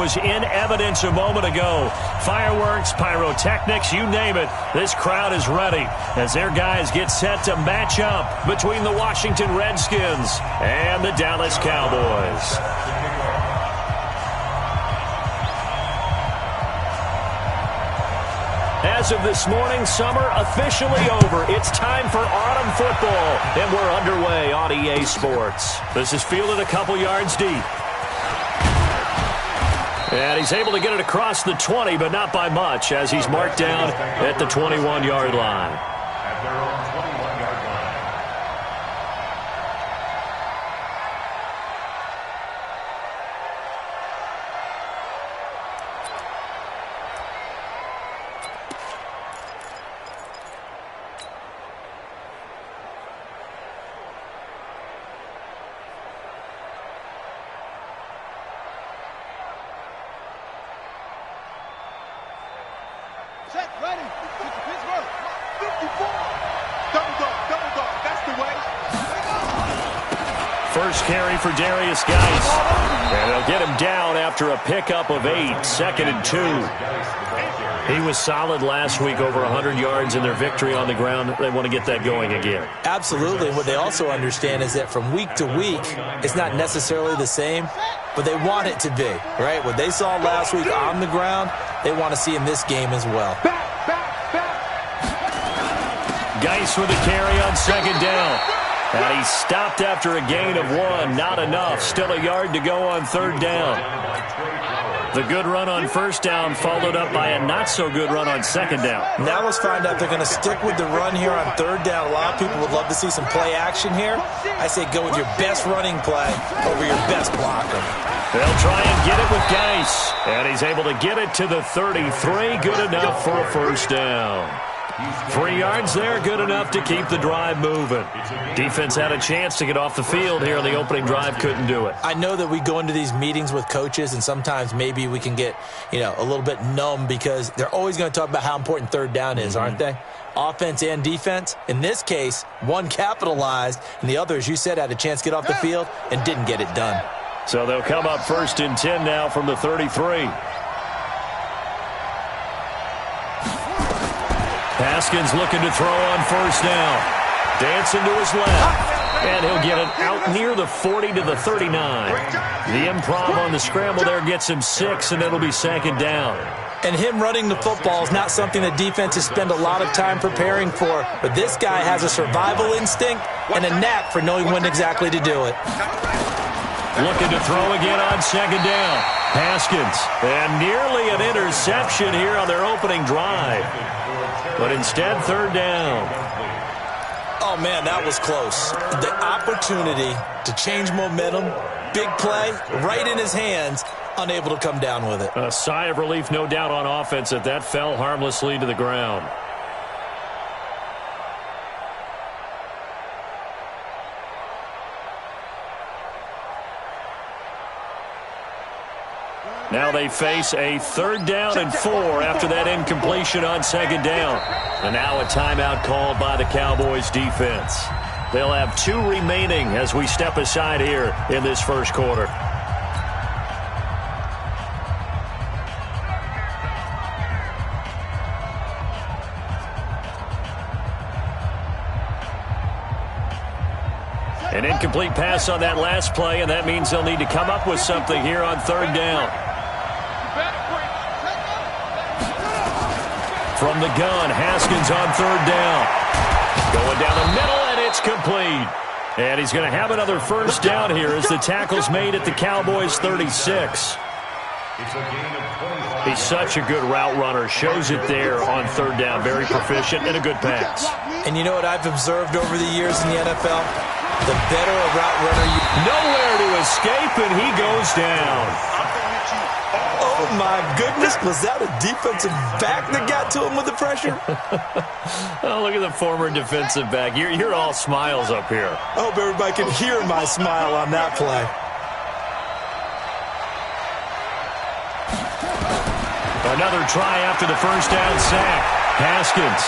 was in evidence a moment ago. Fireworks, pyrotechnics, you name it. This crowd is ready as their guys get set to match up between the Washington Redskins and the Dallas Cowboys. As of this morning, summer officially over. It's time for autumn football, and we're underway on EA Sports. This is fielded a couple yards deep. And he's able to get it across the 20, but not by much, as he's marked down at the 21-yard line. Ready. Pittsburgh. 54. Double dog. That's the way. First carry for Darius Geis. And they'll get him down after a pickup of 8, 2nd and 2. He was solid last week, over 100 yards in their victory on the ground. They want to get that going again. Absolutely. What they also understand is that from week to week, it's not necessarily the same, but they want it to be, right? What they saw last week on the ground, they want to see in this game as well. Geis with a carry on 2nd down. And he stopped after a gain of 1. Not enough. Still a yard to go on 3rd down. The good run on 1st down followed up by a not-so-good run on 2nd down. Now let's find out if they're going to stick with the run here on 3rd down. A lot of people would love to see some play action here. I say go with your best running play over your best blocker. They'll try and get it with Geis. And he's able to get it to the 33. Good enough for a 1st down. 3 yards there, good enough to keep the drive moving. Defense had a chance to get off the field here on the opening drive, couldn't do it. I know that we go into these meetings with coaches, and sometimes maybe we can get, a little bit numb because they're always going to talk about how important 3rd down is, aren't they? Offense and defense. In this case, one capitalized, and the other, as you said, had a chance to get off the field and didn't get it done. So they'll come up 1st and 10 now from the 33. Haskins looking to throw on 1st down. Dancing to his left. And he'll get it out near the 40 to the 39. The improv on the scramble there gets him 6, and it'll be 2nd down. And him running the football is not something that defenses spend a lot of time preparing for. But this guy has a survival instinct and a knack for knowing when exactly to do it. Looking to throw again on 2nd down. Haskins. And nearly an interception here on their opening drive. But instead, 3rd down. Oh, man, that was close. The opportunity to change momentum, big play, right in his hands, unable to come down with it. A sigh of relief, no doubt, on offense that fell harmlessly to the ground. Now they face a 3rd down and 4 after that incompletion on 2nd down. And now a timeout called by the Cowboys defense. They'll have 2 remaining as we step aside here in this 1st quarter. An incomplete pass on that last play, and that means they'll need to come up with something here on 3rd down. From the gun, Haskins on 3rd down. Going down the middle, and it's complete. And he's going to have another 1st down here as the tackle's made at the Cowboys' 36. He's such a good route runner. Shows it there on 3rd down. Very proficient and a good pass. And you know what I've observed over the years in the NFL? The better a route runner you... Nowhere to escape, and he goes down. Oh, my goodness. Was that a defensive back that got to him with the pressure? Oh, look at the former defensive back. You're all smiles up here. I hope everybody can hear my smile on that play. Another try after the 1st down sack. Haskins.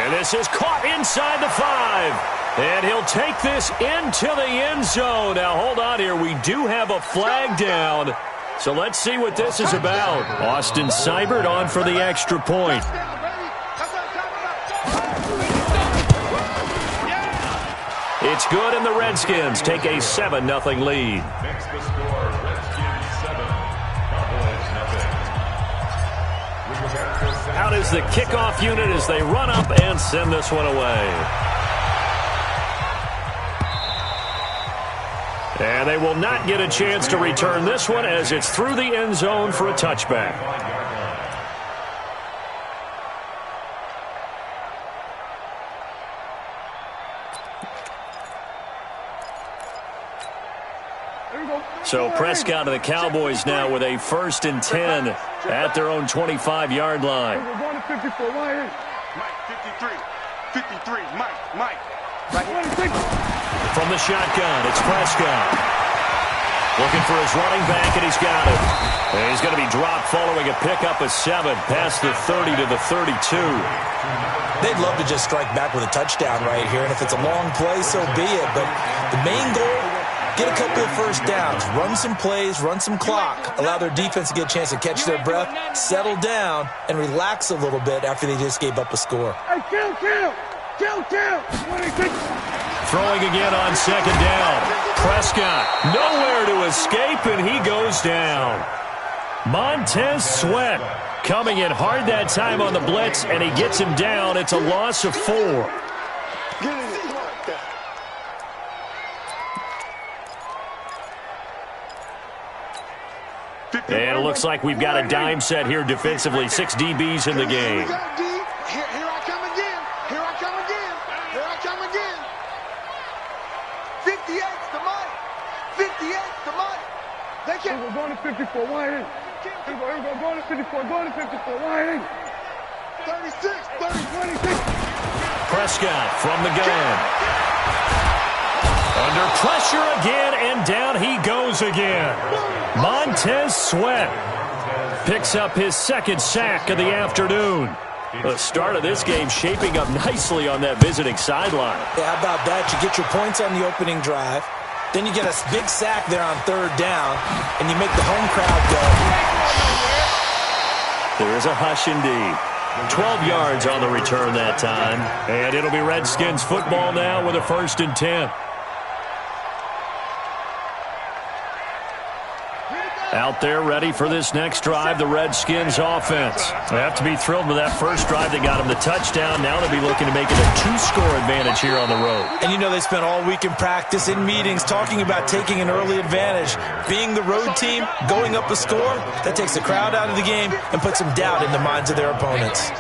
And this is caught inside the 5. And he'll take this into the end zone. Now, hold on here. We do have a flag down. So let's see what this is about. Austin Seibert on for the extra point. It's good, and the Redskins take a 7-0 lead. Next the score, Redskins 7, Cowboys nothing. Out is the kickoff unit as they run up and send this one away. And they will not get a chance to return this one as it's through the end zone for a touchback. So Prescott of the Cowboys now with a 1st and 10 at their own 25-yard line. We're going to 54. Mike, 53. 53. Mike. From the shotgun, it's Prescott. Looking for his running back, and he's got it. And he's going to be dropped following a pickup of 7 past the 30 to the 32. They'd love to just strike back with a touchdown right here, and if it's a long play, so be it. But the main goal, get a couple of first downs, run some plays, run some clock, allow their defense to get a chance to catch their breath, settle down, and relax a little bit after they just gave up a score. Hey, kill. Throwing again on 2nd down. Prescott nowhere to escape, and he goes down. Montez Sweat coming in hard that time on the blitz, and he gets him down. It's a loss of 4. And it looks like we've got a dime set here defensively. 6 DBs in the game. Here I come again. 58's the Mike. 58's the Mike. They can't. We're going to 54. Why ain't? Here we go. Going to 54. Why ain't? 36, 30, 26. Prescott from the gun. Under pressure again, and down he goes again. Montez Sweat picks up his 2nd sack of the afternoon. The start of this game shaping up nicely on that visiting sideline. Yeah, how about that? You get your points on the opening drive, then you get a big sack there on 3rd down, and you make the home crowd go. There is a hush indeed. 12 yards on the return that time, and it'll be Redskins football now with a 1st and 10. Out there ready for this next drive, the Redskins offense. They have to be thrilled with that first drive. They got them the touchdown. Now they'll be looking to make it a 2-score advantage here on the road. And you know they spent all week in practice, in meetings, talking about taking an early advantage. Being the road team, going up a score, that takes the crowd out of the game and puts some doubt in the minds of their opponents.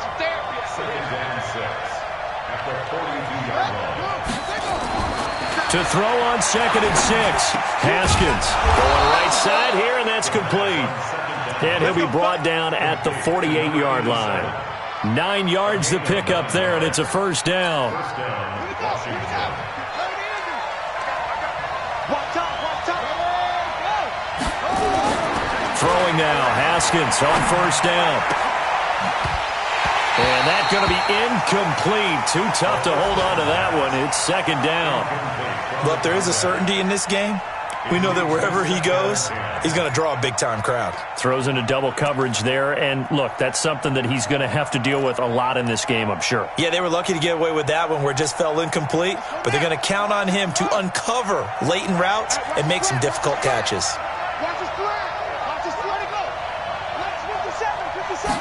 To throw on 2nd and 6. Haskins going right side here, and that's complete. And he'll be brought down at the 48-yard line. 9 yards to pick up there, and it's a 1st down. Throwing now, Haskins on 1st down. And that's going to be incomplete. Too tough to hold on to that one. It's 2nd down. But there is a certainty in this game. We know that wherever he goes, he's going to draw a big-time crowd. Throws into double coverage there. And, look, that's something that he's going to have to deal with a lot in this game, I'm sure. Yeah, they were lucky to get away with that one where it just fell incomplete. But they're going to count on him to uncover latent routes and make some difficult catches. Watch his flag. Watch his flag. Let's 57.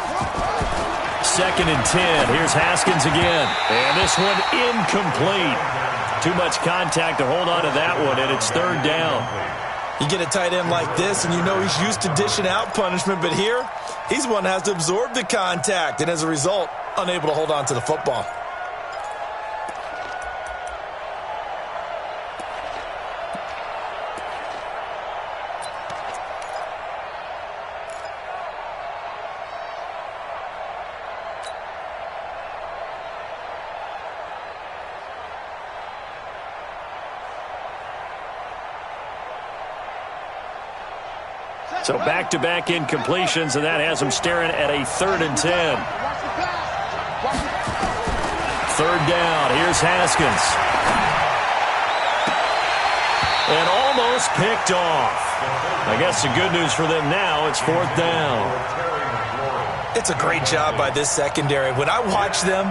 2nd and 10. Here's Haskins again. And this one incomplete. Too much contact to hold on to that one, and it's 3rd down. You get a tight end like this, and you know he's used to dishing out punishment, but here, he's one that has to absorb the contact, and as a result, unable to hold on to the football. So back-to-back incompletions, and that has him staring at a 3rd and 10. 3rd down. Here's Haskins. And just picked off. I guess the good news for them now, it's 4th down. It's a great job by this secondary. When I watch them,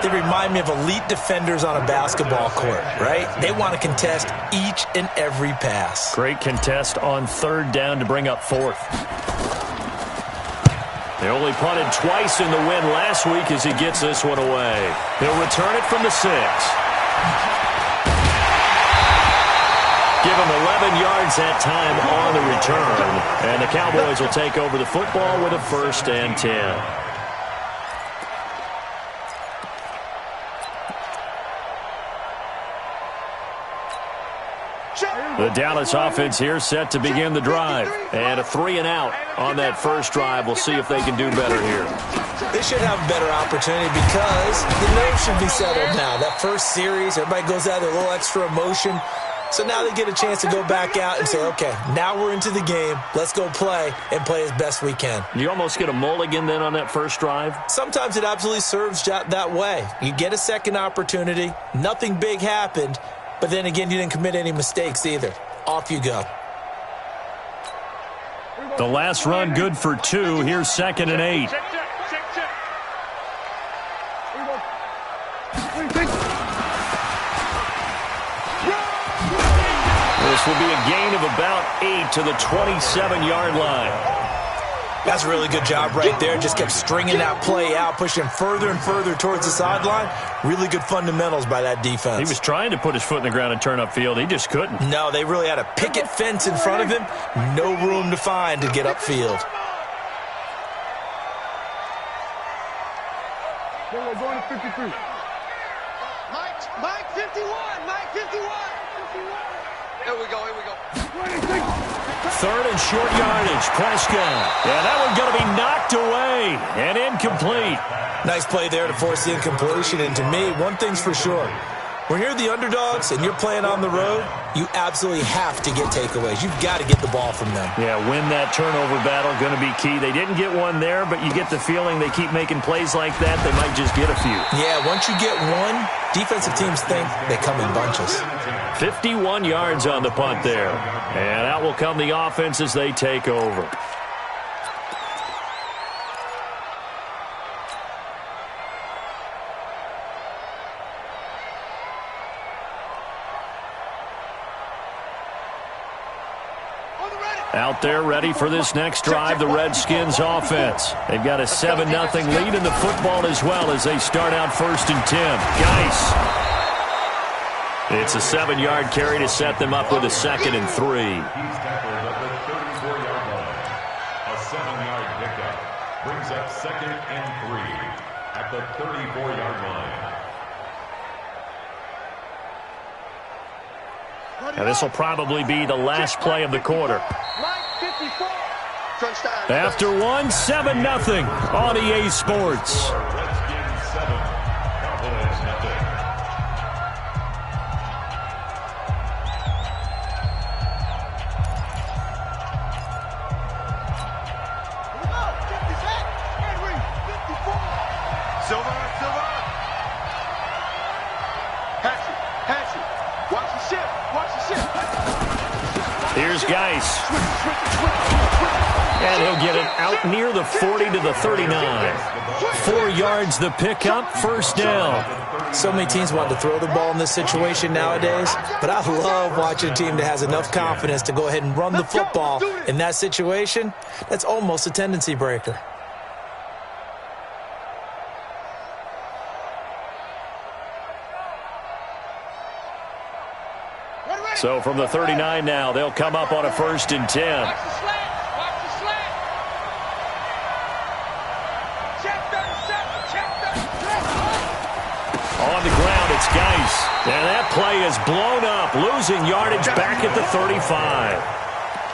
they remind me of elite defenders on a basketball court, right? They want to contest each and every pass. Great contest on 3rd down to bring up 4th. They only punted twice in the win last week as he gets this one away. He'll return it from the 6. Give him 11 yards that time on the return. And the Cowboys will take over the football with a 1st and 10. The Dallas offense here set to begin the drive. And a 3-and-out on that first drive. We'll see if they can do better here. They should have a better opportunity because the nerves should be settled now. That first series, everybody goes out there, a little extra emotion. So now they get a chance to go back out and say, okay, now we're into the game. Let's go play and play as best we can. You almost get a mulligan then on that first drive? Sometimes it absolutely serves that way. You get a second opportunity. Nothing big happened. But then again, you didn't commit any mistakes either. Off you go. The last run good for 2. Here's 2nd and 8. This will be a gain of about 8 to the 27-yard line. That's a really good job right there. Just kept stringing that play out, pushing further and further towards the sideline. Really good fundamentals by that defense. He was trying to put his foot in the ground and turn upfield. He just couldn't. No, they really had a picket fence in front of him. No room to find to get upfield. We're going to 53. Mike 51. Mike 51. Here we go. 3rd and short yardage. Prescott. Yeah, that one's going to be knocked away and incomplete. Nice play there to force the incompletion. And to me, one thing's for sure. When you're the underdogs and you're playing on the road, you absolutely have to get takeaways. You've got to get the ball from them. Yeah, win that turnover battle, going to be key. They didn't get one there, but you get the feeling they keep making plays like that, they might just get a few. Yeah, once you get one, defensive teams think they come in bunches. 51 yards on the punt there. And out will come the offense as they take over. Out there ready for this next drive, the Redskins offense. They've got a 7-0 lead in the football as well as they start out 1st and 10. Geis. It's a 7-yard carry to set them up with a 2nd and 3. He's tackled at the 34-yard line. A 7-yard pickup brings up 2nd and 3 at the 34-yard line. Now this will probably be the last play of the quarter. After one, 7-0 on EA Sports. Redskins 7, Cowboys 0. Here's Geis. And he'll get it out near the 40 to the 39. 4 yards the pickup, 1st down. So many teams want to throw the ball in this situation nowadays, but I love watching a team that has enough confidence to go ahead and run the football in that situation. That's almost a tendency breaker. So from the 39 now, they'll come up on a 1st and 10. On the ground, it's Geis. And that play is blown up, losing yardage back at the 35.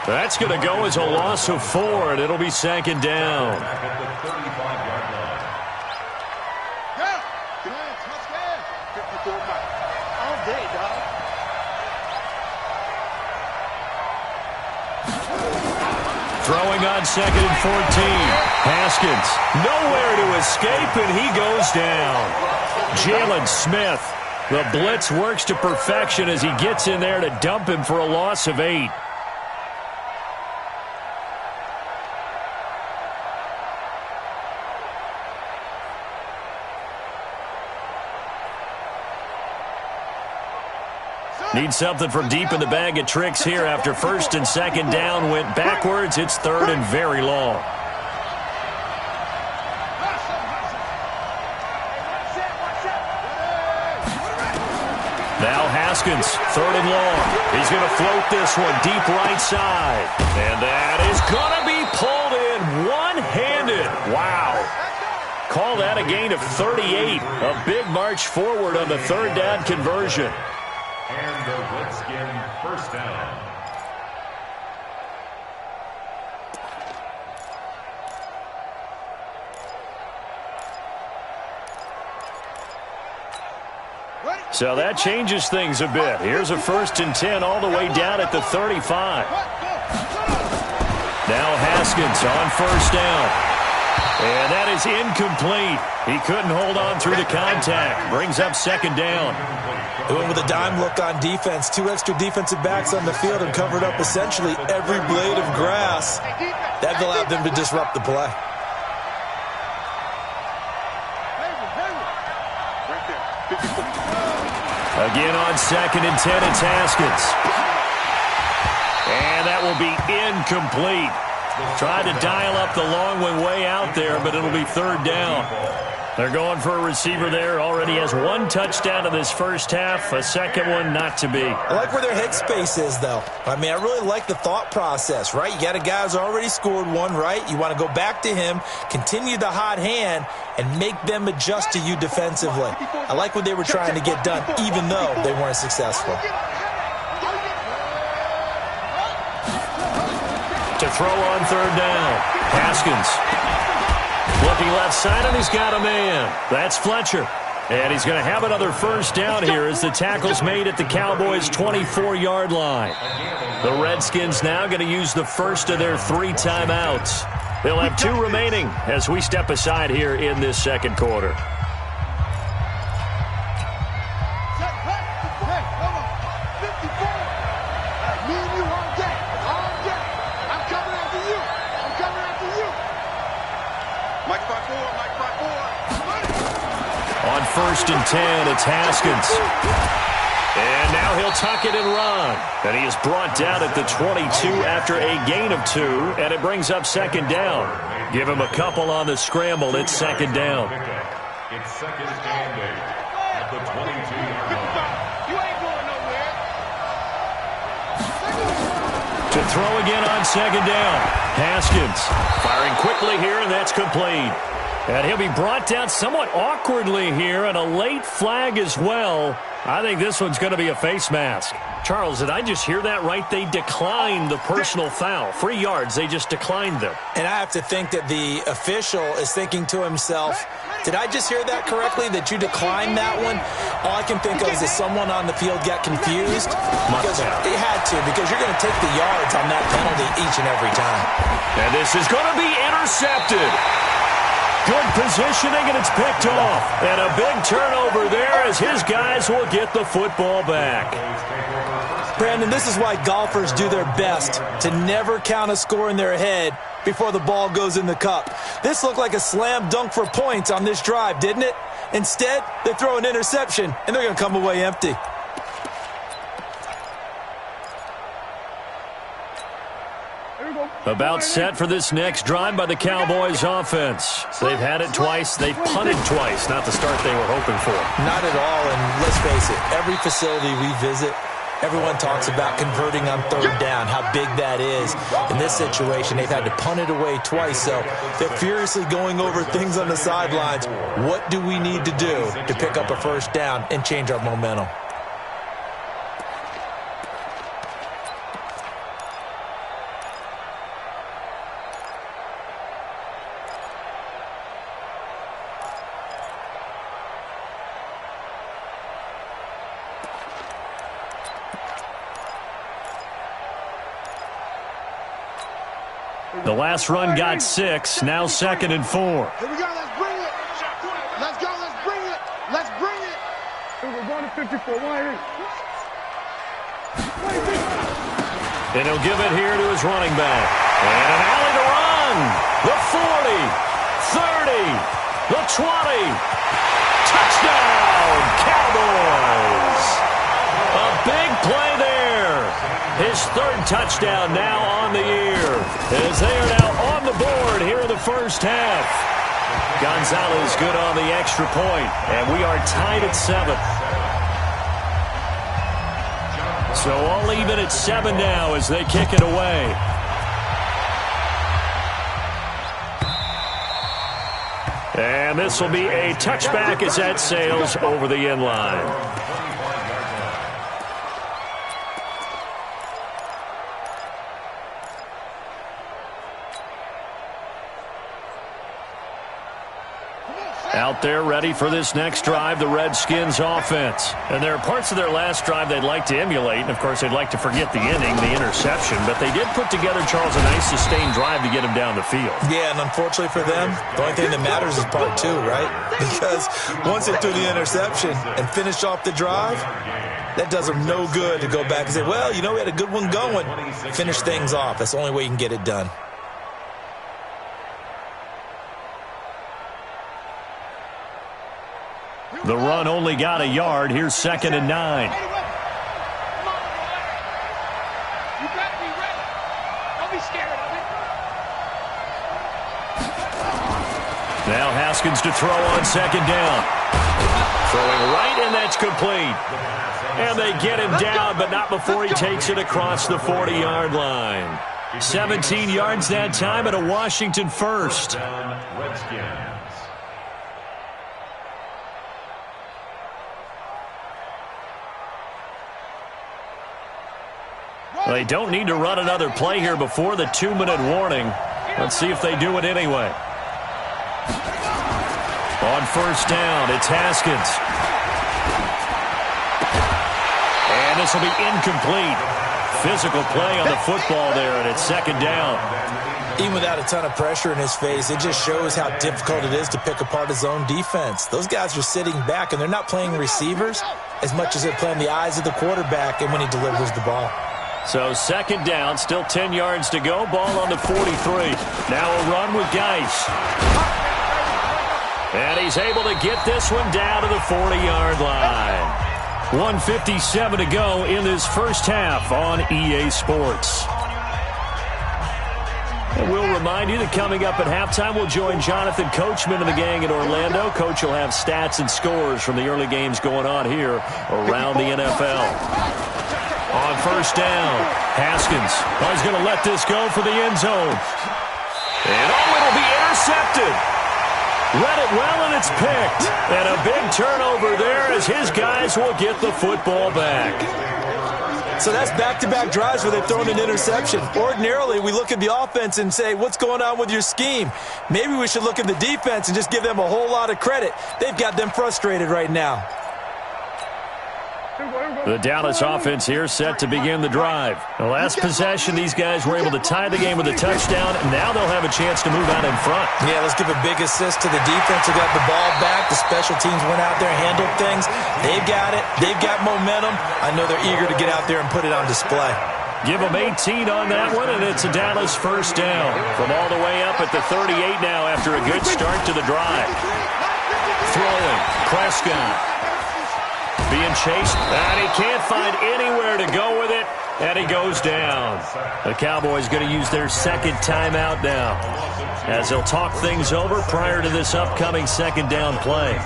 That's going to go as a loss of 4, and it'll be 2nd down. Throwing on 2nd and 14. Haskins, nowhere to escape, and he goes down. Jalen Smith The blitz works to perfection as he gets in there to dump him for a loss of 8. Need something from deep in the bag of tricks here after first and second down went backwards. It's third and very long. Now Haskins, third and long. He's going to float this one deep right side. And that is going to be pulled in one-handed. Wow. Call that a gain of 38. A big march forward on the third down conversion. And the Redskin first down. So that changes things a bit. Here's a 1st and 10 all the way down at the 35. Now Haskins on first down. And that is incomplete. He couldn't hold on through the contact. Brings up second down. Doing with a dime look on defense. 2 extra defensive backs on the field and covered up essentially every blade of grass. That allowed them to disrupt the play. Again on 2nd and 10, it's Haskins. And that will be incomplete. Tried to dial up the long one way out there, but it'll be third down. They're going for a receiver there. Already has 1 touchdown in this first half. A second one not to be. I like where their headspace is, though. I mean, I really like the thought process, right? You got a guy who's already scored 1, right? You want to go back to him, continue the hot hand, and make them adjust to you defensively. I like what they were trying to get done, even though they weren't successful. To throw on third down. Haskins. Looking left side, and he's got a man. That's Fletcher. And he's going to have another first down here as the tackle's made at the Cowboys' 24-yard line. The Redskins now going to use the first of their 3 timeouts. They'll have 2 remaining as we step aside here in this second quarter. On 1st and 10, it's Haskins. And now he'll tuck it and run. And he is brought down at the 22 after a gain of 2, and it brings up second down. Give him a couple on the scramble. It's second down. It's second and 8 at the 22-yard line. You ain't going nowhere. To throw again on second down. Haskins firing quickly here, and that's complete. And he'll be brought down somewhat awkwardly here, and a late flag as well. I think this one's going to be a face mask. Charles, did I just hear that right? They declined the personal foul. 3 yards, they just declined them. And I have to think that the official is thinking to himself, did I just hear that correctly, that you declined that one? All I can think of is that someone on the field got confused. Because it had to, because you're going to take the yards on that penalty each and every time. And this is going to be intercepted. Good positioning, and it's picked off. And a big turnover there as his guys will get the football back. Brandon, this is why golfers do their best to never count a score in their head before the ball goes in the cup. This looked like a slam dunk for points on this drive, didn't it? Instead, they throw an interception, and they're going to come away empty. About set for this next drive by the Cowboys offense. They've had it twice. They've punted twice. Not the start they were hoping for. Not at all, and let's face it, every facility we visit, everyone talks about converting on third down, how big that is. In this situation, they've had to punt it away twice, so they're furiously going over things on the sidelines. What do we need to do to pick up a first down and change our momentum? The last run got 6, now 2nd and 4. Here we go, let's bring it. Let's go, let's bring it. Let's bring it. We're going to 54. Why ain't? And he'll give it here to his running back. And an alley to run. The 40, 30, the 20. Touchdown, Cowboys. A big play there. His third touchdown now on the year, as they are now on the board here in the first half. Gonzalez good on the extra point, and we are tied at 7. So all even at 7 now as they kick it away. And this will be a touchback as that sails over the end line. Out there ready for this next drive, the Redskins offense. And there are parts of their last drive they'd like to emulate. And, of course, they'd like to forget the inning, the interception. But they did put together, Charles, a nice sustained drive to get him down the field. Yeah, and unfortunately for them, the only thing that matters is part 2, right? Because once they threw the interception and finished off the drive, that does them no good to go back and say, well, you know, we had a good one going. Finish things off. That's the only way you can get it done. The run only got a yard. Here's 2nd and 9. You better be ready. Don't be scared of it. Now Haskins to throw on 2nd down. Throwing right, and that's complete. And they get him down, but not before he takes it across the 40-yard line. 17 yards that time, and a Washington first. They don't need to run another play here before the 2-minute warning. Let's see if they do it anyway. On 1st down, it's Haskins. And this will be incomplete. Physical play on the football there, and it's 2nd down. Even without a ton of pressure in his face, it just shows how difficult it is to pick apart his own defense. Those guys are sitting back, and they're not playing receivers as much as they're playing the eyes of the quarterback and when he delivers the ball. So 2nd down, still 10 yards to go. Ball on the 43. Now a run with Geis. And he's able to get this one down to the 40-yard line. 1:57 to go in this first half on EA Sports. And we'll remind you that coming up at halftime, we'll join Jonathan Coachman and the gang in Orlando. Coach will have stats and scores from the early games going on here around the NFL. On 1st down, Haskins is going to let this go for the end zone. And it'll be intercepted. Read it well, and it's picked. And a big turnover there as his guys will get the football back. So that's back-to-back drives where they've thrown an interception. Ordinarily, we look at the offense and say, what's going on with your scheme? Maybe we should look at the defense and just give them a whole lot of credit. They've got them frustrated right now. The Dallas offense here set to begin the drive. The last possession, these guys were able to tie the game with a touchdown, and now they'll have a chance to move out in front. Yeah, let's give a big assist to the defense who got the ball back. The special teams went out there, handled things. They've got it. They've got momentum. I know they're eager to get out there and put it on display. Give them 18 on that one, and it's a Dallas 1st down. From all the way up at the 38 now after a good start to the drive. Throwing, Prescott. Being chased, and he can't find anywhere to go with it, and he goes down. The Cowboys going to use their 2nd timeout now, as they'll talk things over prior to this upcoming 2nd down play.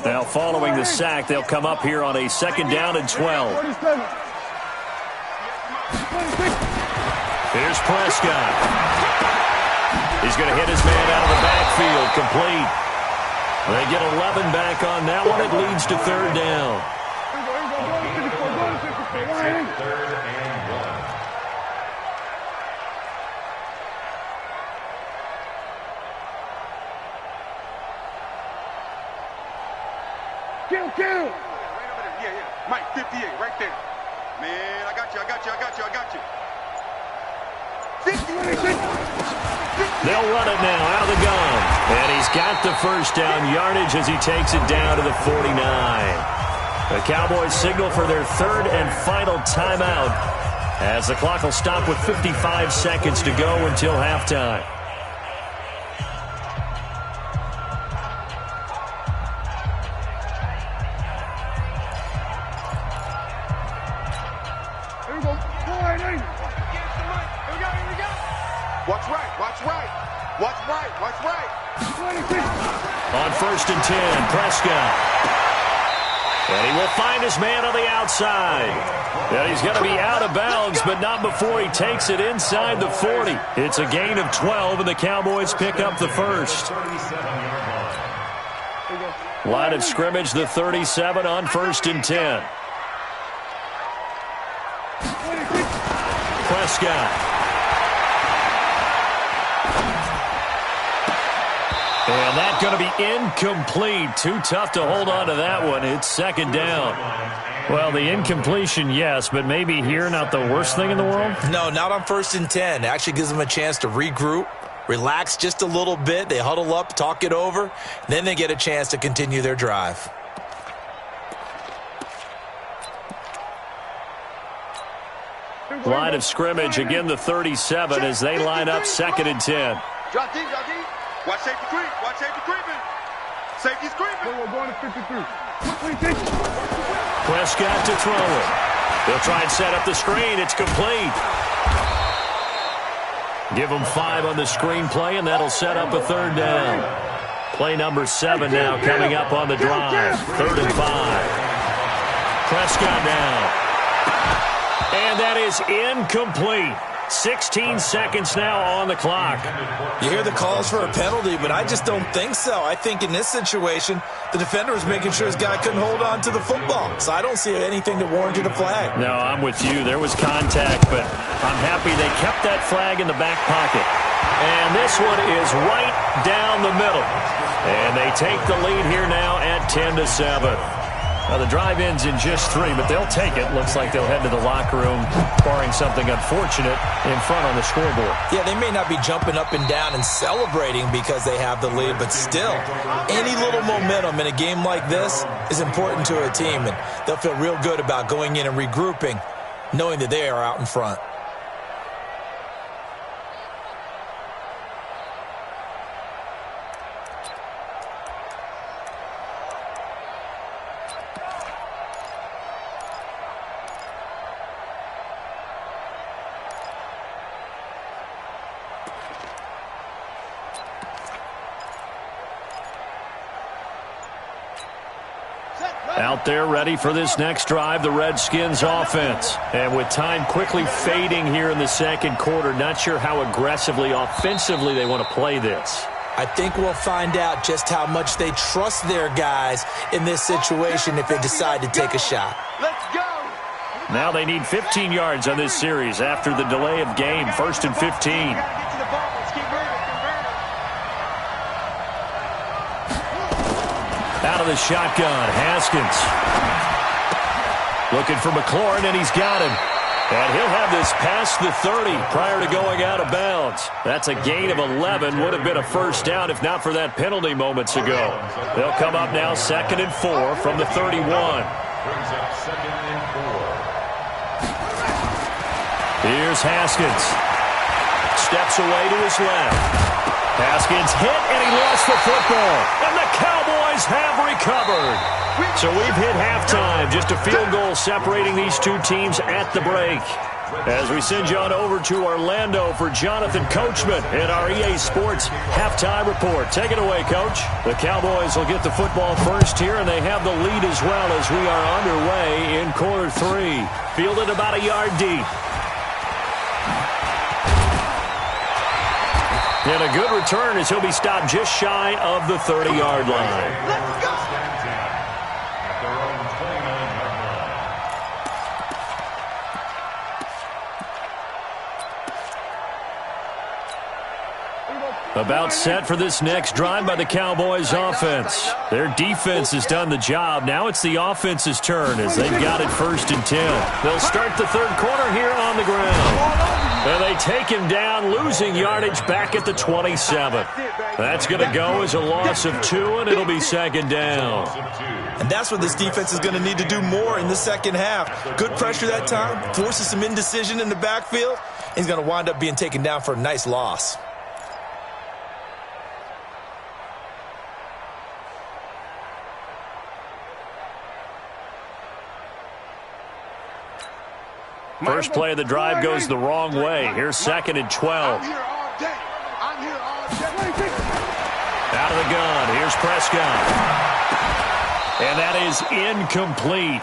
Now, following the sack, they'll come up here on a 2nd down and 12. Here's Prescott. He's going to hit his man out of the backfield, complete. They get 11 back on that one. It leads to 3rd down. kill. Right over there. Yeah, yeah. Mike, 58, right there. Man, I got you. 50. They'll run it now out of the gun. And he's got the first down yardage as he takes it down to the 49. The Cowboys signal for their third and final timeout as the clock will stop with 55 seconds to go until halftime. Here we go. Wide eight. Here we go. Watch right. 26. On 1st and 10, Prescott. And he will find his man on the outside. And he's going to be out of bounds, but not before he takes it inside the 40. It's a gain of 12, and the Cowboys pick up the first. Line of scrimmage, the 37 on 1st and 10. Prescott. And that's going to be incomplete. Too tough to hold on to that one. It's second down. Well, the incompletion, yes, but maybe here not the worst thing in the world? No, not on 1st and 10. It actually gives them a chance to regroup, relax just a little bit. They huddle up, talk it over, then they get a chance to continue their drive. Line of scrimmage, again the 37 as they line up 2nd and 10. Drop deep. Watch safety creeping. Safety's creeping. We're going to 53. 26. Prescott to throw it. They'll try and set up the screen. It's complete. Give them 5 on the screen play, and that'll set up a 3rd down. Play number 7 now coming up on the drive. 3rd and 5. Prescott now. And that is incomplete. 16 seconds now on the clock. You hear the calls for a penalty, but I just don't think so. I think in this situation, the defender was making sure his guy couldn't hold on to the football. So I don't see anything to warrant a flag. No, I'm with you. There was contact, but I'm happy they kept that flag in the back pocket. And this one is right down the middle. And they take the lead here now at 10-7. Now, the drive ends in just 3, but they'll take it. Looks like they'll head to the locker room, barring something unfortunate, in front on the scoreboard. Yeah, they may not be jumping up and down and celebrating because they have the lead, but still, any little momentum in a game like this is important to a team, and they'll feel real good about going in and regrouping, knowing that they are out in front. Out there ready for this next drive, the Redskins offense. And with time quickly fading here in the second quarter, not sure how aggressively, offensively they want to play this. I think we'll find out just how much they trust their guys in this situation if they decide to take a shot. Let's go. Now they need 15 yards on this series after the delay of game. 1st and 15. Out of the shotgun, Haskins. Looking for McLaurin, and he's got him. And he'll have this past the 30 prior to going out of bounds. That's a gain of 11. Would have been a first down if not for that penalty moments ago. They'll come up now 2nd and 4 from the 31. Brings up 2nd and 4. Here's Haskins. Steps away to his left. Haskins hit, and he lost the football. And the Cowboys have recovered. So we've hit halftime. Just a field goal separating these two teams at the break. As we send you on over to Orlando for Jonathan Coachman in our EA Sports halftime report. Take it away, Coach. The Cowboys will get the football first here, and they have the lead as well as we are underway in quarter 3. Fielded about a yard deep. And a good return as he'll be stopped just shy of the 30-yard line. Let's go. At their own 29-yard line. Here we go. About set for this next drive by the Cowboys offense. Their defense has done the job. Now it's the offense's turn as they've got it 1st and 10. They'll start the third quarter here on the ground. And they take him down, losing yardage back at the 27. That's going to go as a loss of 2, and it'll be 2nd down. And that's what this defense is going to need to do more in the second half. Good pressure that time, forces some indecision in the backfield. He's going to wind up being taken down for a nice loss. First play of the drive goes the wrong way. Here's 2nd and 12. I'm here all day. I'm here all day. Out of the gun. Here's Prescott. And that is incomplete.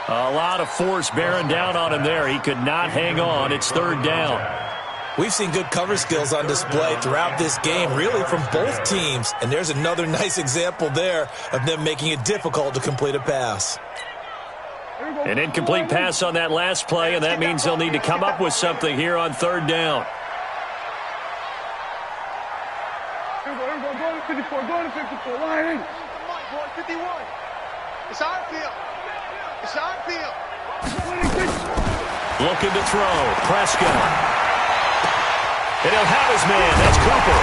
A lot of force bearing down on him there. He could not hang on. It's 3rd down. We've seen good cover skills on display throughout this game, really from both teams. And there's another nice example there of them making it difficult to complete a pass. An incomplete pass on that last play, and that means they'll need to come up with something here on 3rd down. Go to 54, go to 54. Why ain't? 51. It's our field. It's our field. Looking to throw. Prescott. And he'll have his man. That's Cooper.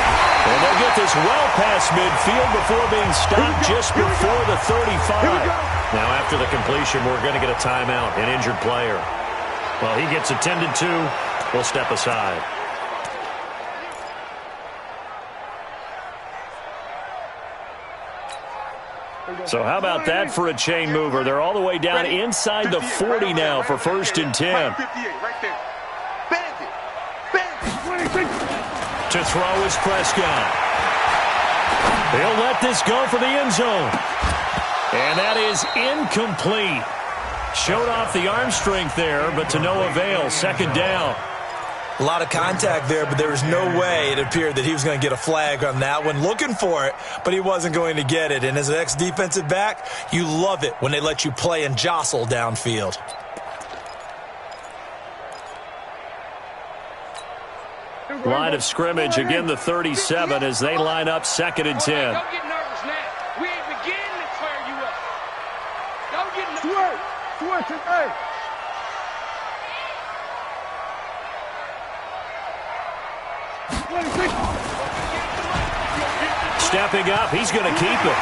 And they'll get this well past midfield before being stopped just before the 35. Now, after the completion, we're going to get a timeout, an injured player. Well, he gets attended to. We'll step aside. So how about that for a chain mover? They're all the way down inside the 40 now for 1st and 10. To throw is Prescott. He'll let this go for the end zone. And that is incomplete. Showed off the arm strength there, but to no avail. 2nd down. A lot of contact there, but there was no way it appeared that he was going to get a flag on that one. Looking for it, but he wasn't going to get it. And as an ex-defensive back, you love it when they let you play and jostle downfield. Line of scrimmage, again the 37 as they line up 2nd and 10. Don't get nervous now. We ain't beginning to clear you up. Don't get nervous. Switch it, hey. Stepping up, he's going to keep it.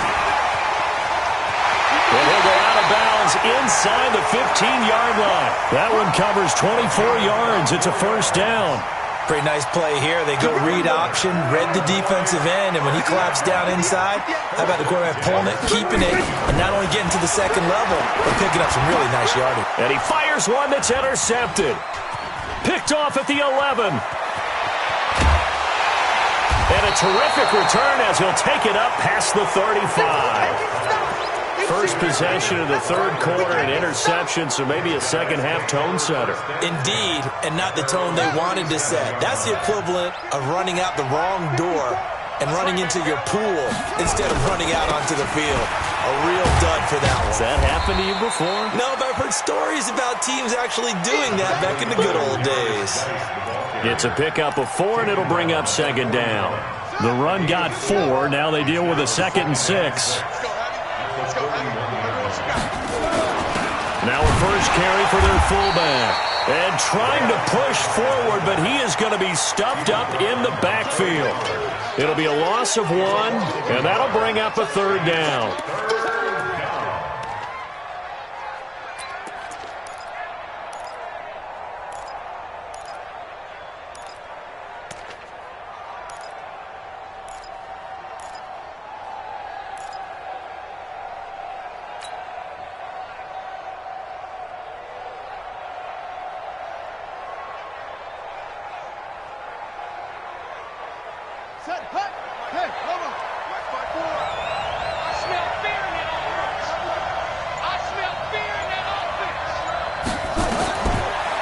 And he'll go out of bounds inside the 15-yard line. That one covers 24 yards. It's a 1st down. Pretty nice play here. They go read option, read the defensive end, and when he collapsed down inside, how about the quarterback pulling it, keeping it, and not only getting to the 2nd level, but picking up some really nice yardage. And he fires one that's intercepted. Picked off at the 11. And a terrific return as he'll take it up past the 35. First possession of the 3rd quarter, an interception, so maybe a second-half tone setter. Indeed, and not the tone they wanted to set. That's the equivalent of running out the wrong door and running into your pool instead of running out onto the field. A real dud for that one. Has that happened to you before? No, but I've heard stories about teams actually doing that back in the good old days. It's a pickup of 4, and it'll bring up 2nd down. The run got 4. Now they deal with a 2nd and 6. Now a first carry for their fullback. And trying to push forward, but he is going to be stuffed up in the backfield. It'll be a loss of 1, and that'll bring up a 3rd down.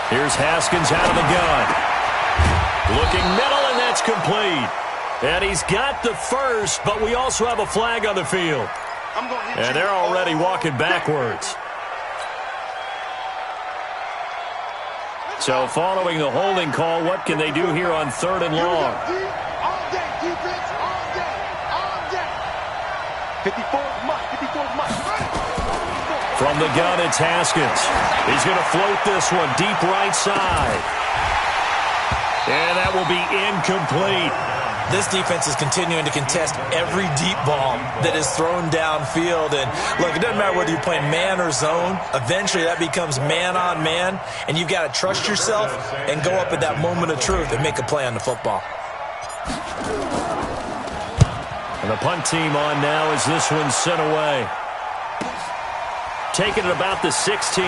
Here's Haskins out of the gun. Looking middle, and that's complete. And he's got the first, but we also have a flag on the field. And they're already walking backwards. So following the holding call, what can they do here on 3rd and long? All day defense. From the gun, it's Haskins. He's going to float this one deep right side. And that will be incomplete. This defense is continuing to contest every deep ball that is thrown downfield. And, look, it doesn't matter whether you're playing man or zone. Eventually, that becomes man-on-man, and you've got to trust yourself and go up at that moment of truth and make a play on the football. And the punt team on now as this one's sent away. Taking it about the 16.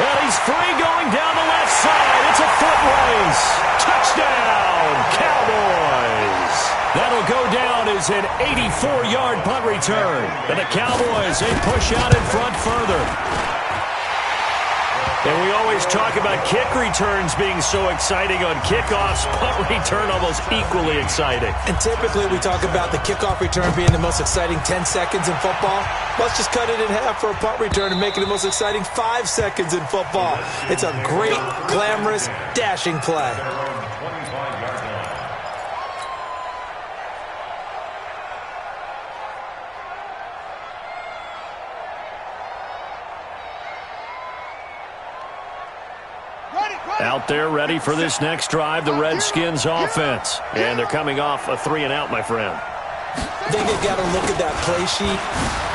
And he's free going down the left side. It's a foot race. Touchdown, Cowboys. That'll go down as an 84-yard punt return. And the Cowboys, they push out in front further. And we always talk about kick returns being so exciting on kickoffs. Punt return almost equally exciting. And typically we talk about the kickoff return being the most exciting 10 seconds in football. Let's just cut it in half for a punt return and make it the most exciting 5 seconds in football. It's a great, glamorous, dashing play. Out there ready for this next drive, the Redskins offense. And they're coming off a 3-and-out, my friend. I think they've got to look at that play sheet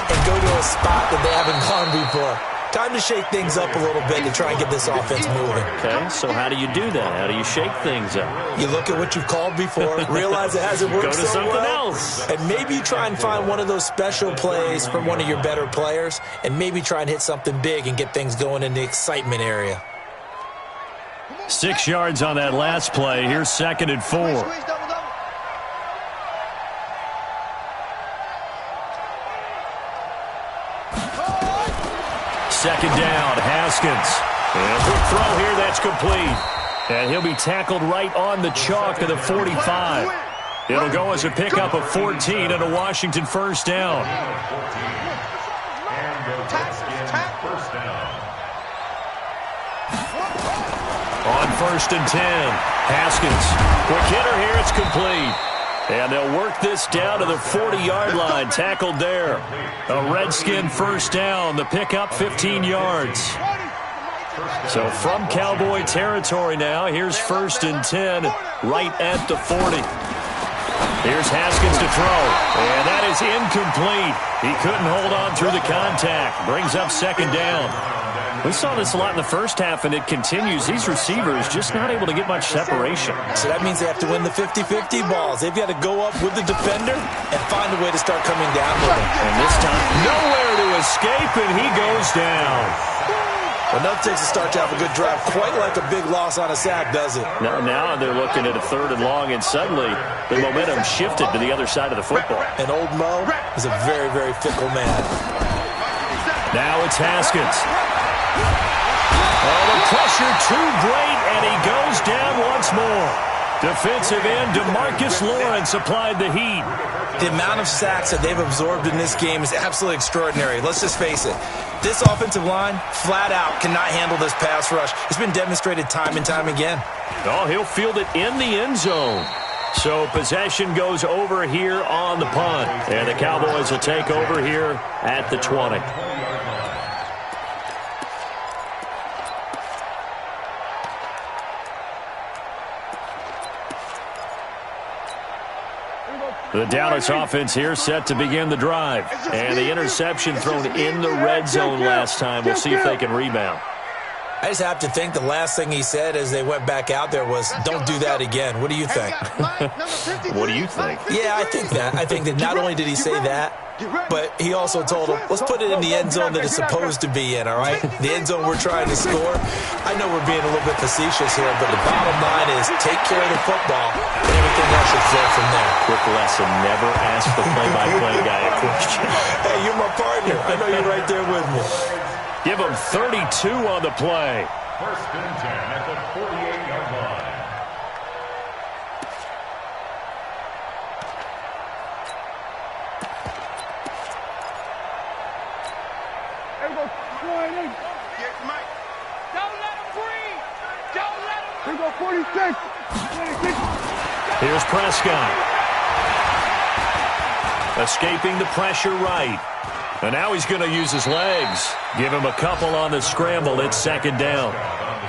and go to a spot that they haven't gone before. Time to shake things up a little bit to try and get this offense moving. Okay, so how do you do that? How do you shake things up? You look at what you've called before, realize it hasn't worked so so something well, else. and maybe you try and find one of those special plays from one of your better players, and maybe try and hit something big and get things going in the excitement area. 6 yards on that last play. Here's 2nd and 4. Second down, Haskins. And quick throw here, that's complete. And he'll be tackled right on the chalk of the 45. It'll go as a pickup of 14 and a Washington first down. On 1st and 10, Haskins. Quick hitter here, it's complete. And they'll work this down to the 40-yard line, tackled there. A Redskin first down, the pickup 15 yards. So from Cowboy territory now, here's 1st and 10, right at the 40. Here's Haskins to throw, and that is incomplete. He couldn't hold on through the contact. Brings up 2nd down. We saw this a lot in the first half, and it continues. These receivers just not able to get much separation. So that means they have to win the 50-50 balls. They've got to go up with the defender and find a way to start coming down with him. And this time, nowhere to escape, and he goes down. Enough takes a start to have a good drive. Quite like a big loss on a sack, does it? Now they're looking at a 3rd and long, and suddenly the momentum shifted to the other side of the football. And old Mo is a very, very fickle man. Now it's Haskins. Oh, the pressure too great, and he goes down once more. Defensive end DeMarcus Lawrence applied the heat. The amount of sacks that they've absorbed in this game is absolutely extraordinary. Let's just face it. This offensive line, flat out, cannot handle this pass rush. It's been demonstrated time and time again. Oh, he'll field it in the end zone. So possession goes over here on the punt. And the Cowboys will take over here at the 20. The Dallas offense here set to begin the drive. And the interception thrown in the red zone last time. We'll see if they can rebound. I just have to think the last thing he said as they went back out there was, don't do that again. What do you think? What do you think? Yeah, I think that. I think that not only did he say that, but he also told him, let's put it in the end zone that it's supposed to be in, all right? The end zone we're trying to score. I know we're being a little bit facetious here, but the bottom line is take care of the football, and everything else should flow from there. Quick lesson, never ask the play-by-play guy a question. Hey, you're my partner. I know you're right there with me. Give him 32 on the play. 1st and 10 at the 48-yard line. Everybody, Don't let him breathe. Don't let him Here we go, 46. Here's Prescott. Escaping the pressure right. And now he's going to use his legs. Give him a couple on the scramble. It's second down.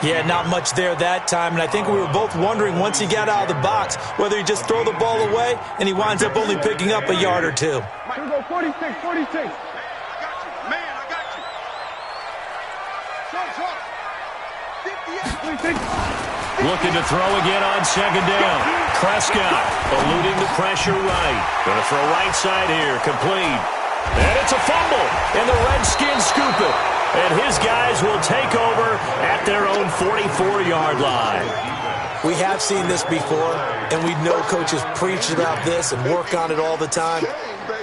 Yeah, not much there that time, and I think we were both wondering once he got out of the box whether he just throw the ball away and he winds up only picking up a yard or two. Here we go, 46, 46. Man, I got you. Short, 58. Looking to throw again on second down. Prescott eluding the pressure right. Going to throw right side here. Complete. And it's a fumble. And the Redskins scoop it. And his guys will take over at their own 44-yard line. We have seen this before, and we know coaches preach about this and work on it all the time.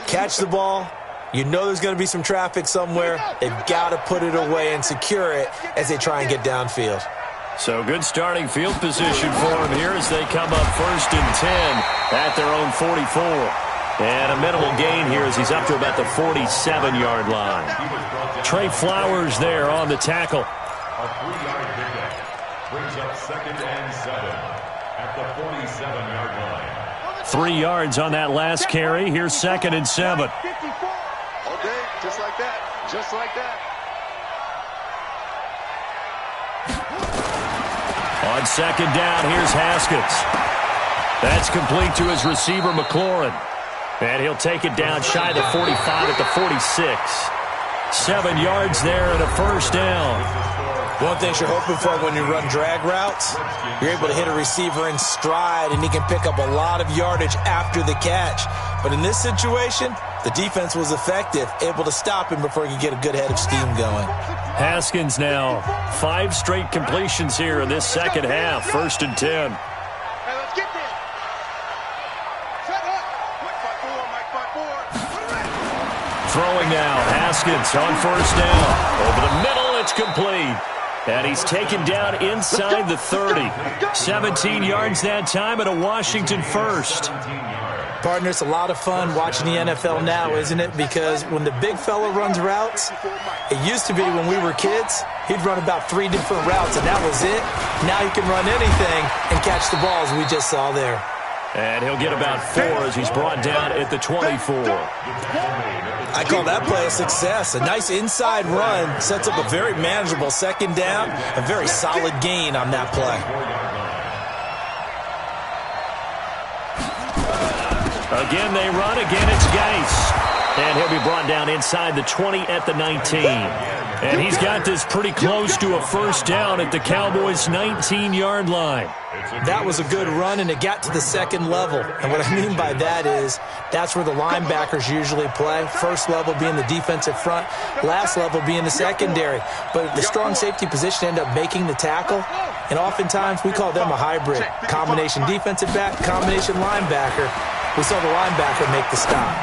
Catch the ball. You know there's going to be some traffic somewhere. They've got to put it away and secure it as they try and get downfield. So good starting field position for him here as they come up 1st and 10 at their own 44. And a minimal gain here as he's up to about the 47-yard line. Trey Flowers there on the tackle. A 3-yard pickup brings up 2nd and 7 at the 47-yard line. 3 yards on that last carry. Here's 2nd and 7. All day, just like that. Just like that. On second down, here's Haskins. That's complete to his receiver, McLaurin. And he'll take it down shy of the 45 at the 46. 7 yards there and a first down. One thing you're hoping for when you run drag routes, you're able to hit a receiver in stride, and he can pick up a lot of yardage after the catch. But in this situation, the defense was effective, able to stop him before he could get a good head of steam going. Haskins now, 5 straight completions here in this second half, 1st and 10. Hey, let's get this. Shut up. Mike 5-4, Mike 5-4. Throwing now, Haskins on 1st down. Over the middle, it's complete. And he's taken down inside the 30. 17 yards that time and a Washington first. Partner, it's a lot of fun watching the NFL now, isn't it? Because when the big fella runs routes, it used to be when we were kids, he'd run about 3 different routes, and that was it. Now he can run anything and catch the balls we just saw there. And he'll get about 4 as he's brought down at the 24. I call that play a success. A nice inside run sets up a very manageable second down, a very solid gain on that play. Again, they run. Again, it's Geis. And he'll be brought down inside the 20 at the 19. And he's got this pretty close to a first down at the Cowboys' 19-yard line. That was a good run, and it got to the second level. And what I mean by that is that's where the linebackers usually play. First level being the defensive front, last level being the secondary. But the strong safety position ended up making the tackle, and oftentimes we call them a hybrid. Combination defensive back, combination linebacker. We saw the linebacker make the stop.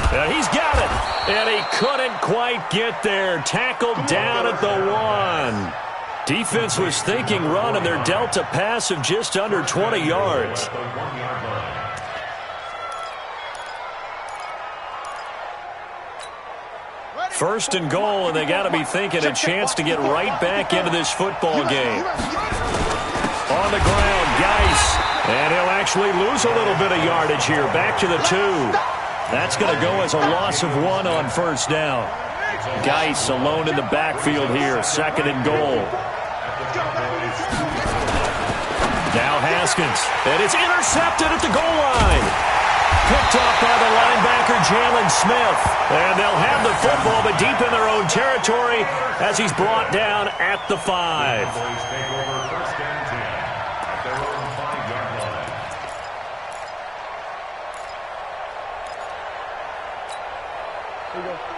And he's got it, and he couldn't quite get there. Tackled down at the 1. Defense was thinking run, and they're dealt a pass of just under 20 yards. First and goal, and they got to be thinking a chance to get right back into this football game. On the ground, Geis, and he'll actually lose a little bit of yardage here. Back to the 2. That's going to go as a loss of 1 on first down. Geis alone in the backfield here, 2nd and goal. Now Haskins, and it's intercepted at the goal line. Picked up by the linebacker, Jalen Smith. And they'll have the football, but deep in their own territory as he's brought down at the 5.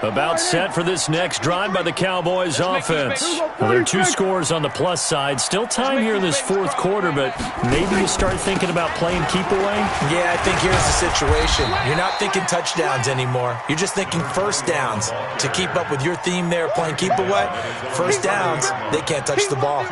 About set for this next drive by the Cowboys offense. Well, there are 2 scores on the plus side. Still time here in this 4th quarter, but maybe you start thinking about playing keep away? Yeah, I think here's the situation. You're not thinking touchdowns anymore. You're just thinking first downs. To keep up with your theme there, playing keep away, first downs, they can't touch the ball.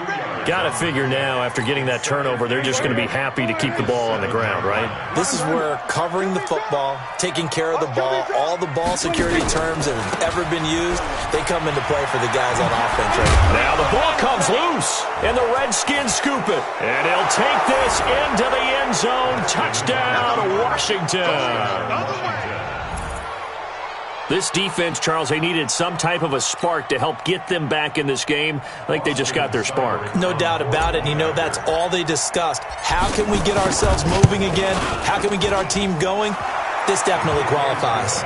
Got to figure now, after getting that turnover, they're just going to be happy to keep the ball on the ground, right? This is where covering the football, taking care of the ball, all the ball security terms that have ever been used, they come into play for the guys on offense right now. Now the ball comes loose, and the Redskins scoop it. And he'll take this into the end zone. Touchdown, Washington. This defense, Charles, they needed some type of a spark to help get them back in this game. I think they just got their spark. No doubt about it. And you know, that's all they discussed. How can we get ourselves moving again? How can we get our team going? This definitely qualifies.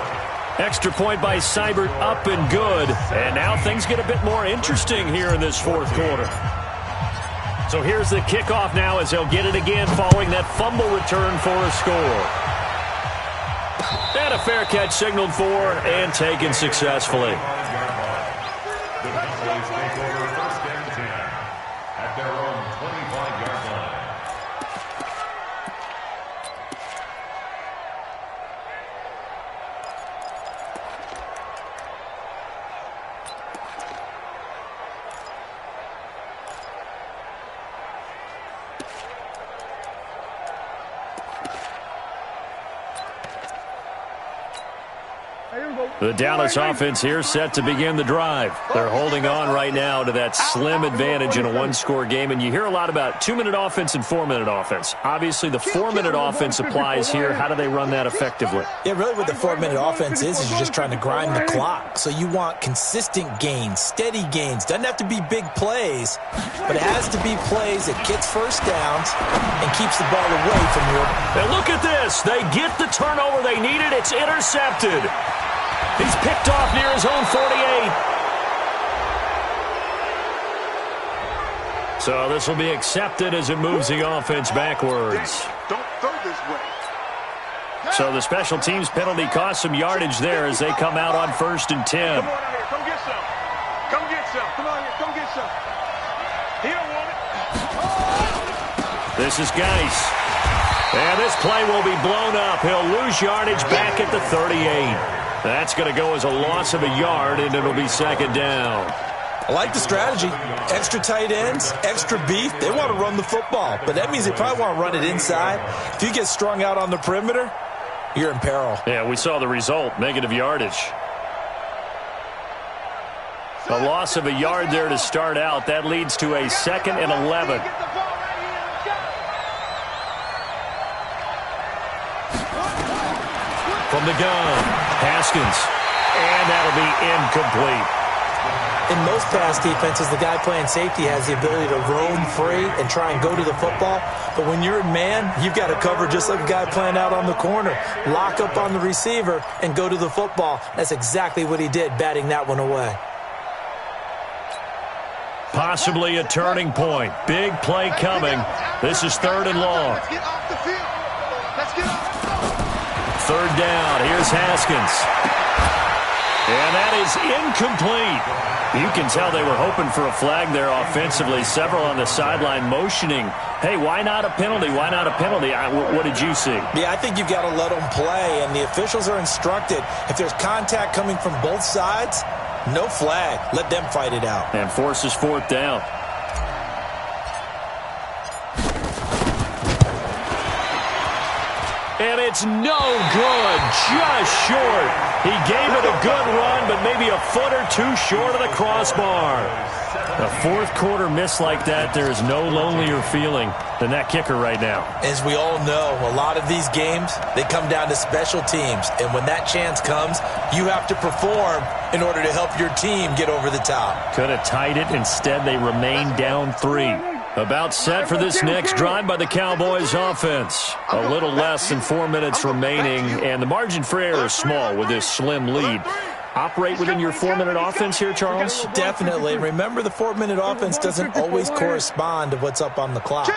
Extra point by Seibert, up and good. And now things get a bit more interesting here in this fourth quarter. So here's the kickoff now as they'll get it again following that fumble return for a score. And a fair catch signaled for and taken successfully. The Cowboys take over first and 10 at their own 25-yard line. The Dallas offense here set to begin the drive. They're holding on right now to that slim advantage in a one-score game. And you hear a lot about 2-minute offense and 4-minute offense. Obviously, the 4-minute offense applies here. How do they run that effectively? Yeah, really what the 4-minute offense is you're just trying to grind the clock. So you want consistent gains, steady gains. Doesn't have to be big plays, but it has to be plays that gets first downs and keeps the ball away from your... And look at this. They get the turnover they needed. It's intercepted. He's picked off near his own 48. So this will be accepted as it moves the offense backwards. Don't throw this way. So the special teams penalty cost some yardage there as they come out on first and 10. Come on out here. Come get some. Come get some. Come on here. Come get some. He don't want it. This is Geis. And this play will be blown up. He'll lose yardage back at the 38. That's going to go as a loss of a yard, and it'll be second down. I like the strategy. Extra tight ends, extra beef. They want to run the football, but that means they probably want to run it inside. If you get strung out on the perimeter, you're in peril. Yeah, we saw the result, negative yardage. A loss of a yard there to start out. That leads to a 2nd and 11. From the gun, Haskins. And that'll be incomplete. In most pass defenses, the guy playing safety has the ability to roam free and try and go to the football. But when you're a man, you've got to cover just like a guy playing out on the corner. Lock up on the receiver and go to the football. That's exactly what he did, batting that one away. Possibly a turning point. Big play coming. This is 3rd and long. Let's get off the field. Let's get off the field. 3rd down. Here's Haskins. And that is incomplete. You can tell they were hoping for a flag there offensively. Several on the sideline motioning, hey, why not a penalty? Why not a penalty? What did you see? Yeah, I think you've got to let them play, and the officials are instructed. If there's contact coming from both sides, no flag. Let them fight it out. And forces 4th down. And it's no good, just short. He gave it a good run, but maybe a foot or two short of the crossbar. A fourth quarter miss like that, there is no lonelier feeling than that kicker right now. As we all know, a lot of these games, they come down to special teams. And when that chance comes, you have to perform in order to help your team get over the top. Could have tied it. Instead, they remain down 3. About set for this next drive by the Cowboys offense. A little less than 4 minutes remaining, and the margin for error is small with this slim lead. Operate within your 4-minute offense here, Charles? Definitely. Remember, the 4-minute offense doesn't always correspond to what's up on the clock.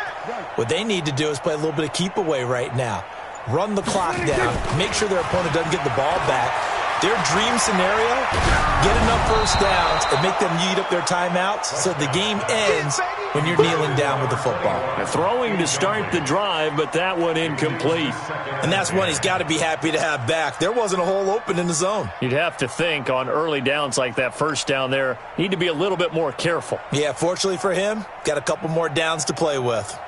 What they need to do is play a little bit of keep away right now. Run the clock down. Make sure their opponent doesn't get the ball back. Their dream scenario, get enough first downs and make them eat up their timeouts so the game ends when you're kneeling down with the football. Throwing to start the drive, but that one incomplete. And that's one he's got to be happy to have back. There wasn't a hole open in the zone. You'd have to think on early downs like that first down there, need to be a little bit more careful. Yeah, fortunately for him, got a couple more downs to play with.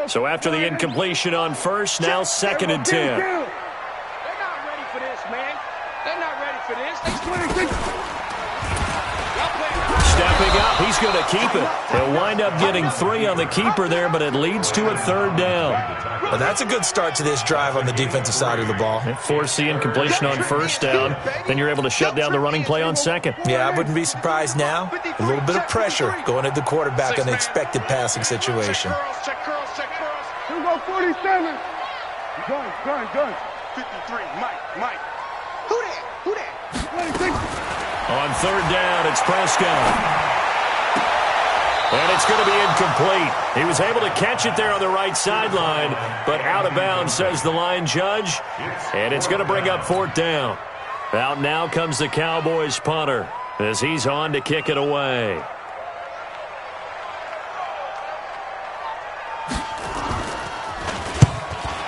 So after the incompletion on first, now 2nd and 10. They're not ready for this, man. They're not ready for this. Stepping up, he's going to keep it. He'll wind up getting 3 on the keeper there, but it leads to a 3rd down. Well, that's a good start to this drive on the defensive side of the ball. Force the incompletion on first down, then you're able to shut down the running play on 2nd. Yeah, I wouldn't be surprised now. A little bit of pressure going at the quarterback in an expected passing situation. Here we go, 47. Gun. 53, Mike. Who that? 26. On 3rd down, it's Prescott. And it's going to be incomplete. He was able to catch it there on the right sideline, but out of bounds, says the line judge. And it's going to bring up 4th down. Out now comes the Cowboys punter as he's on to kick it away.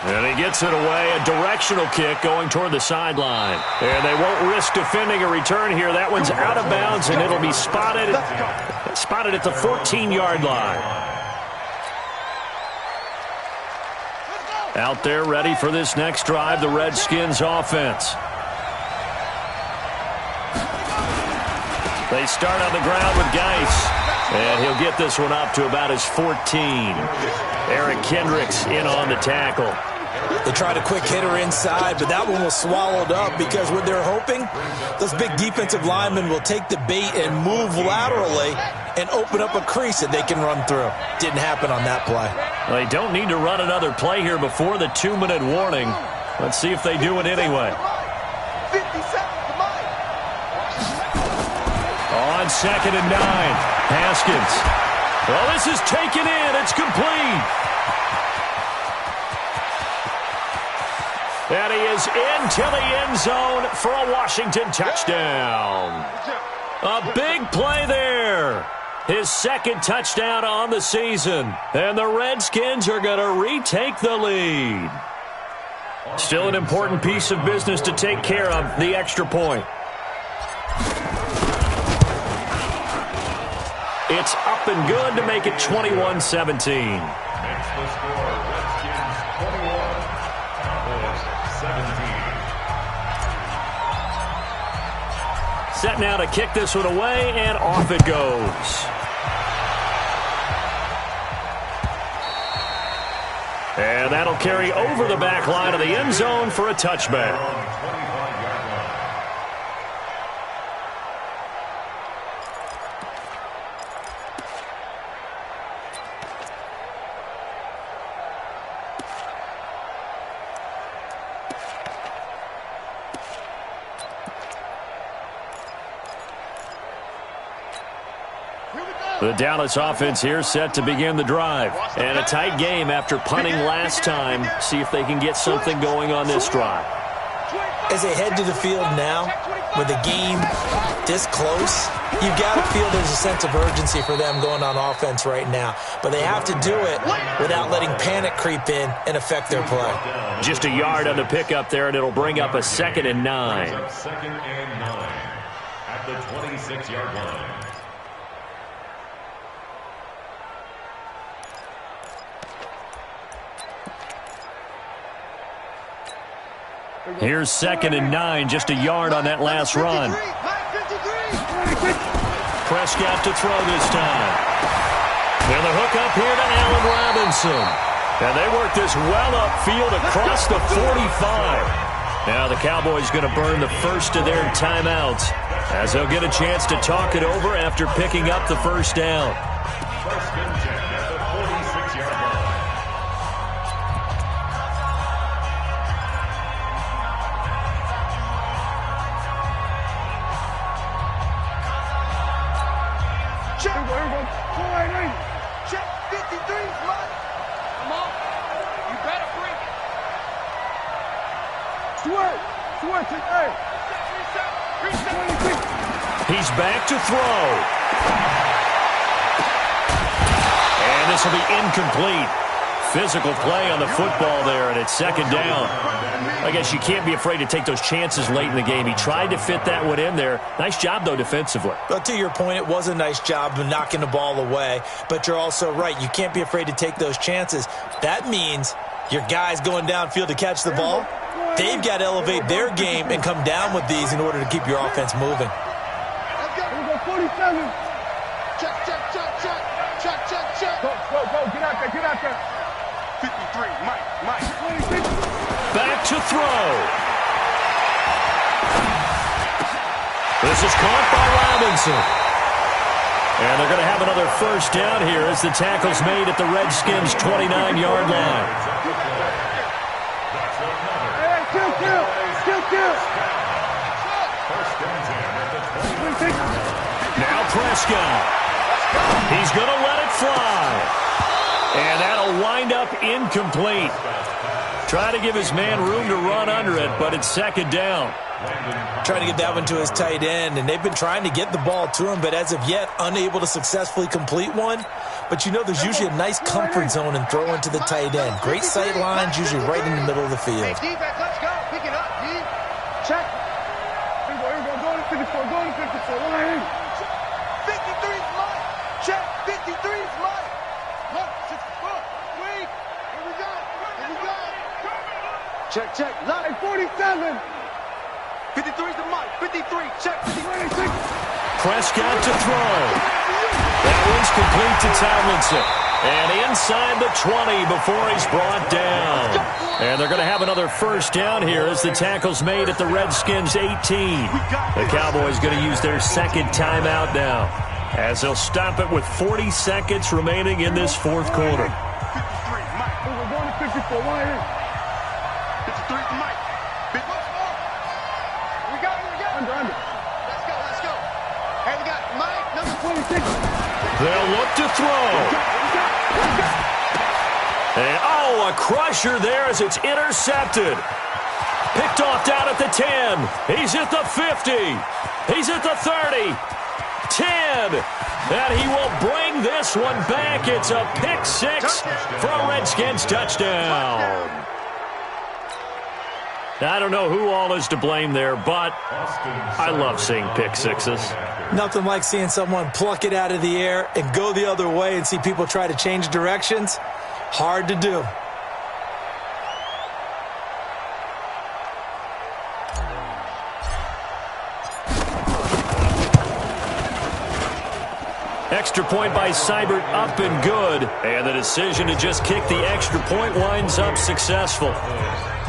And he gets it away, a directional kick going toward the sideline. And they won't risk defending a return here. That one's out of bounds, and it'll be spotted at the 14-yard line. Out there ready for this next drive, the Redskins offense. They start on the ground with Geis. And he'll get this one up to about his 14. Eric Kendricks in on the tackle. They tried a quick hitter inside, but that one was swallowed up because what they're hoping, those big defensive linemen will take the bait and move laterally and open up a crease that they can run through. Didn't happen on that play. Well, they don't need to run another play here before the 2-minute warning. Let's see if they do it anyway. 50 seconds to Mike. On 2nd and 9, Haskins. Well, this is taken in. It's complete. And he is into the end zone for a Washington touchdown. A big play there. His 2nd touchdown on the season. And the Redskins are going to retake the lead. Still an important piece of business to take care of, the extra point. It's up and good to make it 21-17. Makes the score Redskins 21, Cowboys 17. Set now to kick this one away, and off it goes. And that'll carry over the back line of the end zone for a touchback. The Dallas offense here set to begin the drive. And a tight game after punting last time. See if they can get something going on this drive. As they head to the field now, with the game this close, you've got to feel there's a sense of urgency for them going on offense right now. But they have to do it without letting panic creep in and affect their play. Just a yard on the pickup there, and it'll bring up a 2nd and 9. 2nd and 9 at the 26-yard line. Here's 2nd and 9, just a yard on that last run. Prescott to throw this time. And the hook up here to Allen Robinson. And they work this well upfield across the 45. Now the Cowboys going to burn the first of their timeouts as they'll get a chance to talk it over after picking up the first down. First and 10 at the 46-yard line. Check 53's Mike. Come on. You better bring it. He's back to throw. And this will be incomplete. Physical play on the football there, and it's second down. I guess you can't be afraid to take those chances late in the game. He tried to fit that one in there. Nice job, though, defensively. But to your point, it was a nice job of knocking the ball away. But you're also right. You can't be afraid to take those chances. That means your guys going downfield to catch the ball, they've got to elevate their game and come down with these in order to keep your offense moving. Here we go, 47. Check. Go, get out there. 53, Mike. 26. Back to throw. This is caught by Robinson. And they're going to have another first down here as the tackle's made at the Redskins' 29-yard line. Hey, kill. Now Prescott. He's going to let it fly. And that'll wind up incomplete. Try to give his man room to run under it, but it's second down. Trying to get that one to his tight end, and they've been trying to get the ball to him, but as of yet, unable to successfully complete one. But you know there's usually a nice comfort zone in throwing to the tight end. Great sight lines, usually right in the middle of the field. Hey, defense, let's go. Pick it up, D. Check. Here we go. Go to 54. 53's mine. Check. 53's mine. Look, 64. Wait. Here we go. Check. Line 47. 53's the Mike. 53, check. 26. Prescott to throw. That one's complete to Tomlinson. And inside the 20 before he's brought down. And they're going to have another first down here as the tackle's made at the Redskins' 18. The Cowboys going to use their second timeout now, as they'll stop it with 40 seconds remaining in this fourth quarter. 53, Mike. We're going to 54. 53's the Mike. We got it. Under. Let's go. Hey, we got Mike, number 26. They'll look to throw. And, a crusher there as it's intercepted. Picked off down at the 10. He's at the 50. He's at the 30. 10. And he will bring this one back. It's a pick six for a Redskins touchdown. I don't know who all is to blame there, but I love seeing pick sixes. Nothing like seeing someone pluck it out of the air and go the other way and see people try to change directions. Hard to do. Extra point by Seibert, up and good. And the decision to just kick the extra point winds up successful.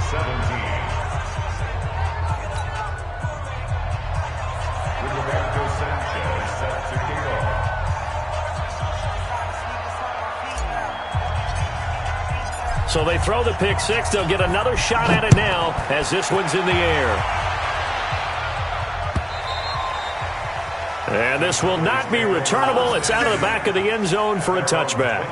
17. So they throw the pick six. They'll get another shot at it now as this one's in the air. And this will not be returnable. It's out of the back of the end zone for a touchback.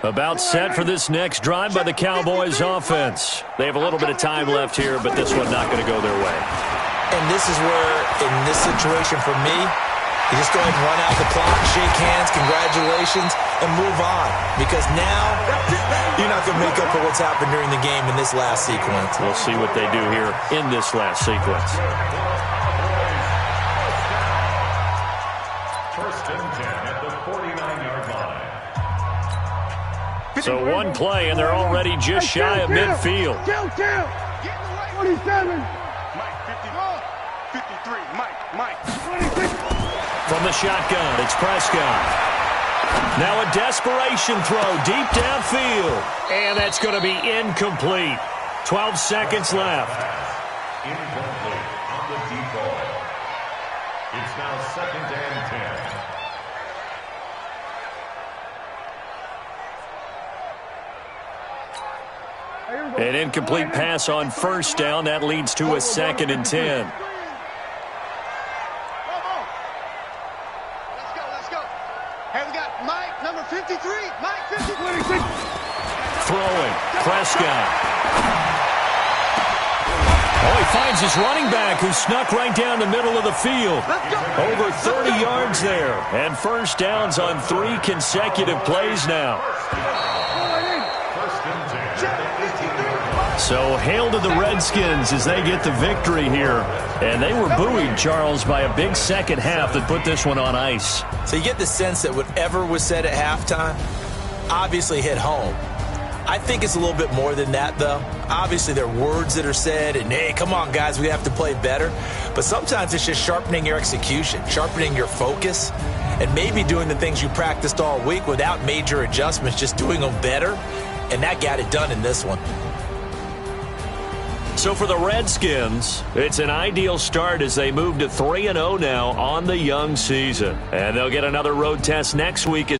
About set for this next drive by the Cowboys offense. They have a little bit of time left here, but this one not going to go their way. And this is where, in this situation for me, you just go ahead and run out the clock, shake hands, congratulations, and move on. Because now, you're not going to make up for what's happened during the game in this last sequence. We'll see what they do here in this last sequence. First and 10 at the 49-yard line. So one play, and they're already just shy of midfield. Kill. 47. Mike, 53, Mike. 26. From the shotgun, it's Prescott. Now a desperation throw deep downfield. And that's going to be incomplete. 12 seconds left. Incomplete on the deep ball. It's now second and 10. An incomplete pass on first down. That leads to a second and 10. Prescott. Oh, he finds his running back who snuck right down the middle of the field. Over 30 yards there. And first downs on 3 consecutive plays now. So hail to the Redskins as they get the victory here. And they were buoyed, Charles, by a big second half that put this one on ice. So you get the sense that whatever was said at halftime obviously hit home. I think it's a little bit more than that, though. Obviously, there are words that are said, and, hey, come on, guys, we have to play better. But sometimes it's just sharpening your execution, sharpening your focus, and maybe doing the things you practiced all week without major adjustments, just doing them better. And that got it done in this one. So for the Redskins, it's an ideal start as they move to 3-0 now on the young season. And they'll get another road test next week as